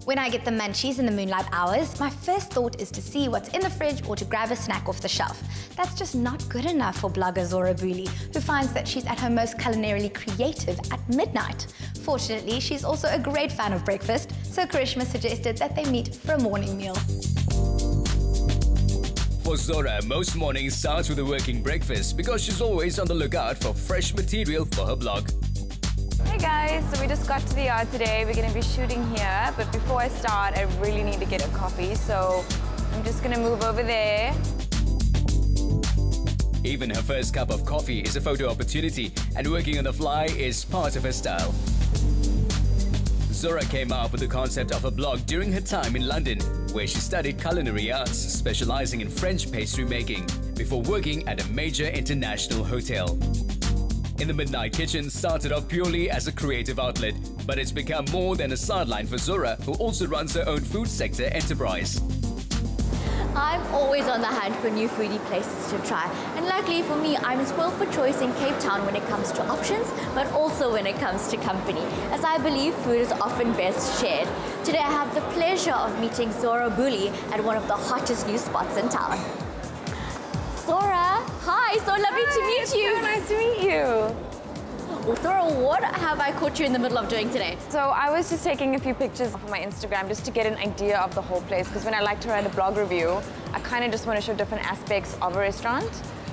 When I get the munchies in the moonlight hours, my first thought is to see what's in the fridge or to grab a snack off the shelf. That's just not good enough for blogger Zorah Booley, who finds that she's at her most culinarily creative at midnight. Fortunately, she's also a great fan of breakfast, so Carishma suggested that they meet for a morning meal. For Zorah, most mornings starts with a working breakfast because she's always on the lookout for fresh material for her blog. Hey guys, so we just got to the yard today. We're going to be shooting here, but before I start, I really need to get a coffee, so I'm just going to move over there. Even her first cup of coffee is a photo opportunity, and working on the fly is part of her style. Zorah came up with the concept of a blog during her time in London, where she studied culinary arts, specializing in French pastry making, before working at a major international hotel. In the Midnight Kitchen started off purely as a creative outlet, but it's become more than a sideline for Zorah, who also runs her own food sector enterprise. I'm always on the hunt for new foodie places to try, and luckily for me, I'm spoiled for choice in Cape Town when it comes to options, but also when it comes to company, as I believe food is often best shared. Today I have the pleasure of meeting Zorah Booley at one of the hottest new spots in town. Zorah, hi, so lovely to meet you. So nice to meet you. Well, Zorah, what have I caught you in the middle of doing today? So I was just taking a few pictures for my Instagram just to get an idea of the whole place, because when I like to write a blog review, I kind of just want to show different aspects of a restaurant.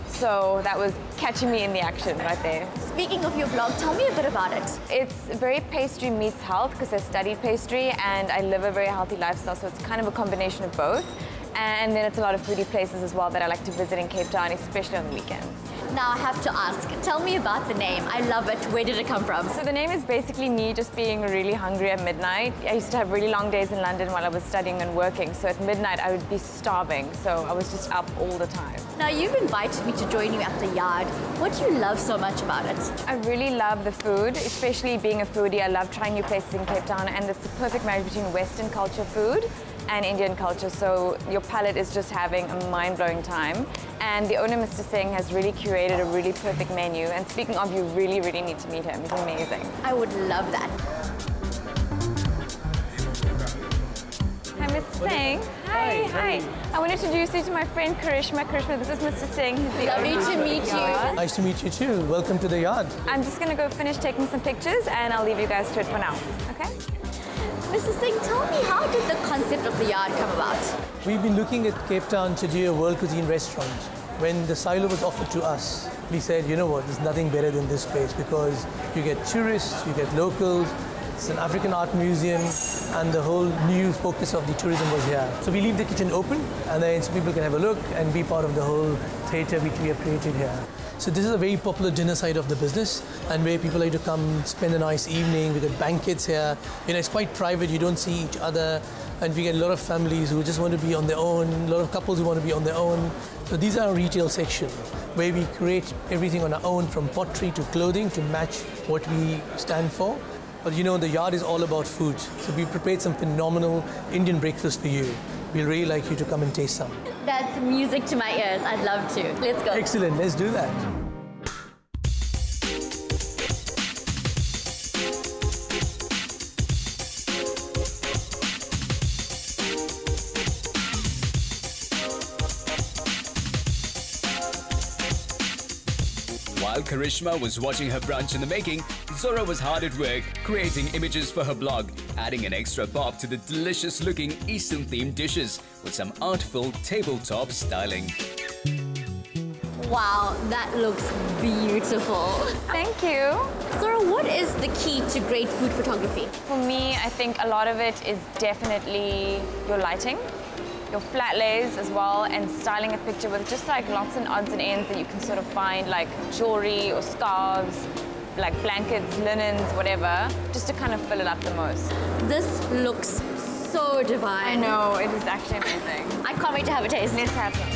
So that was catching me in the action right there. Speaking of your blog, tell me a bit about it. It's very pastry meets health, because I studied pastry and I live a very healthy lifestyle, so it's kind of a combination of both. And then it's a lot of foodie places as well that I like to visit in Cape Town, especially on the weekends. Now I have to ask, tell me about the name. I love it. Where did it come from? So the name is basically me just being really hungry at midnight. I used to have really long days in London while I was studying and working. So at midnight I would be starving. So I was just up all the time. Now you've invited me to join you at the yard. What do you love so much about it? I really love the food, especially being a foodie. I love trying new places in Cape Town, and it's a perfect marriage between Western culture food and Indian culture, so your palate is just having a mind-blowing time. And the owner, Mr. Singh, has really curated a really perfect menu. And speaking of, you really, really need to meet him. He's amazing. I would love that. Hi, Mr. Singh. Hi. I want to introduce you to my friend Carishma. Carishma, this is Mr. Singh. He's the Lovely owner to meet you. Nice to meet you too. Welcome to the yard. I'm just going to go finish taking some pictures, and I'll leave you guys to it for now. Okay? Mrs. Singh, tell me, how did the concept of the yard come about? We've been looking at Cape Town to do a world cuisine restaurant. When the silo was offered to us, we said, you know what, there's nothing better than this place, because you get tourists, you get locals, it's an African art museum, and the whole new focus of the tourism was here. So we leave the kitchen open, and then so people can have a look and be part of the whole theatre which we have created here. So this is a very popular dinner side of the business, and where people like to come spend a nice evening. We got banquets here. You know, it's quite private. You don't see each other, and we get a lot of families who just want to be on their own. A lot of couples who want to be on their own. So these are our retail section, where we create everything on our own, from pottery to clothing, to match what we stand for. But you know, the yard is all about food. So we prepared some phenomenal Indian breakfast for you. We'd really like you to come and taste some. That's music to my ears. I'd love to. Let's go. Excellent. Let's do that. While Carishma was watching her brunch in the making, Zorah was hard at work creating images for her blog, adding an extra pop to the delicious-looking Eastern-themed dishes with some artful tabletop styling. Wow, that looks beautiful. Thank you. Zorah, what is the key to great food photography? For me, I think a lot of it is definitely your lighting, your flat lays as well, and styling a picture with just like lots and odds and ends that you can sort of find, like jewelry or scarves, like blankets, linens, whatever, just to kind of fill it up the most. This looks so divine. I know, it is actually amazing. I can't wait to have a taste. Let's have some.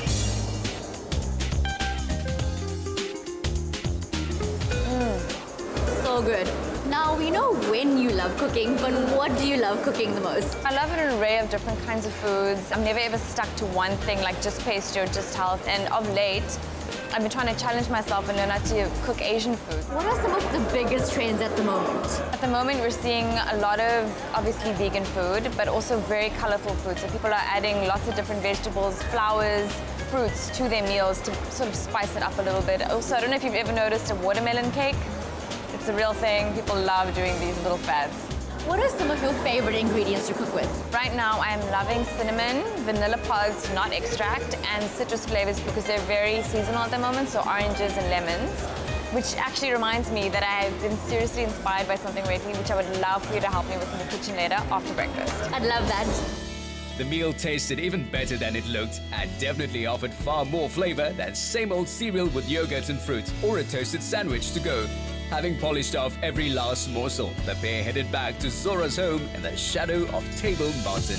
So good. Now, we know when you love cooking, but what do you love cooking the most? I love an array of different kinds of foods. I'm never ever stuck to one thing, like just pastry or just health. And of late, I've been trying to challenge myself and learn how to cook Asian food. What are some of the biggest trends at the moment? At the moment, we're seeing a lot of, obviously, vegan food, but also very colorful food. So people are adding lots of different vegetables, flowers, fruits to their meals to sort of spice it up a little bit. Also, I don't know if you've ever noticed a watermelon cake. It's a real thing. People love doing these little fads. What are some of your favorite ingredients to cook with? Right now, I am loving cinnamon, vanilla pods, not extract, and citrus flavors because they're very seasonal at the moment, so oranges and lemons. Which actually reminds me that I have been seriously inspired by something lately, which I would love for you to help me with in the kitchen later after breakfast. I'd love that. The meal tasted even better than it looked and definitely offered far more flavor than same old cereal with yogurt and fruit or a toasted sandwich to go. Having polished off every last morsel, the pair headed back to Zorah's home in the shadow of Table Mountain.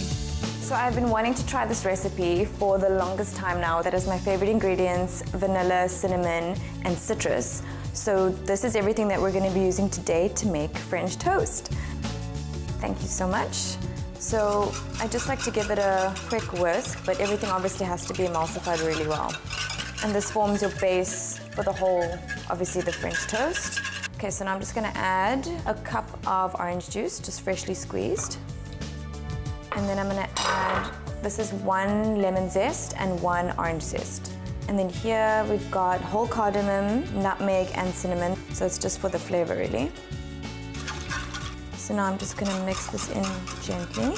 So I've been wanting to try this recipe for the longest time now. That is my favorite ingredients: vanilla, cinnamon, and citrus. So this is everything that we're going to be using today to make French toast. Thank you so much. So I just like to give it a quick whisk, but everything obviously has to be emulsified really well. And this forms your base for the whole, obviously, the French toast. Okay, so now I'm just gonna add a cup of orange juice, just freshly squeezed. And then I'm gonna add, this is 1 lemon zest and 1 orange zest. And then here we've got whole cardamom, nutmeg, and cinnamon. So it's just for the flavor, really. So now I'm just gonna mix this in gently.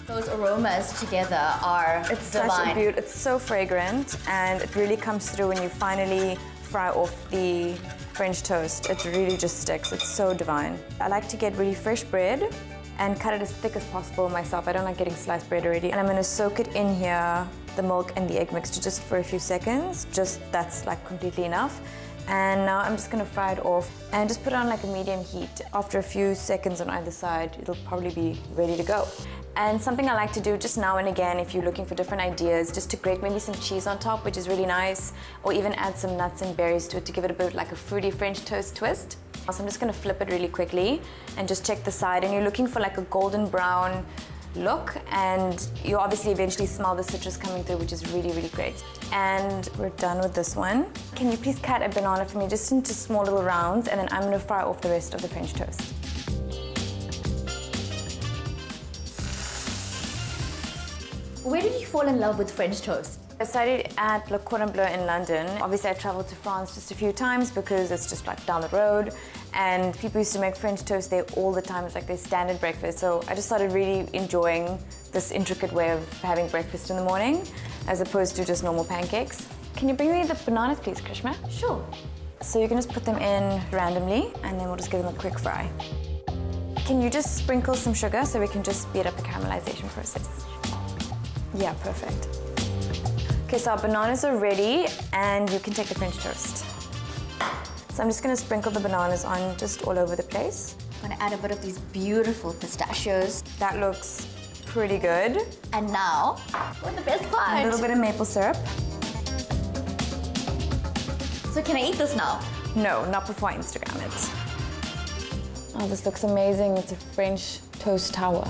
Those aromas together are divine. Such a beauty. It's so fragrant, and it really comes through when you finally fry off the French toast. It really just sticks. It's so divine. I like to get really fresh bread and cut it as thick as possible myself. I don't like getting sliced bread already. And I'm gonna soak it in here, the milk and the egg mixture, just for a few seconds. That's like completely enough. And now I'm just gonna fry it off and just put it on like a medium heat. After a few seconds on either side, it'll probably be ready to go. And something I like to do just now and again, if you're looking for different ideas, just to grate maybe some cheese on top, which is really nice, or even add some nuts and berries to it to give it a bit of like a fruity French toast twist. So I'm just gonna flip it really quickly and just check the side, and you're looking for like a golden brown look, and you obviously eventually smell the citrus coming through, which is really, really great. And we're done with this one. Can you please cut a banana for me just into small little rounds, and then I'm gonna fry off the rest of the French toast. Where did you fall in love with French toast? I studied at Le Cordon Bleu in London. Obviously, I traveled to France just a few times because it's just like down the road. And people used to make French toast there all the time. It's like their standard breakfast. So I just started really enjoying this intricate way of having breakfast in the morning, as opposed to just normal pancakes. Can you bring me the bananas, please, Carishma? Sure. So you can just put them in randomly, and then we'll just give them a quick fry. Can you just sprinkle some sugar so we can just speed up the caramelization process? Yeah, perfect. Okay, so our bananas are ready, and you can take the French toast. So I'm just gonna sprinkle the bananas on just all over the place. I'm gonna add a bit of these beautiful pistachios. That looks pretty good. And now, for the best part. A little bit of maple syrup. So can I eat this now? No, not before I Instagram it. Oh, this looks amazing. It's a French toast tower.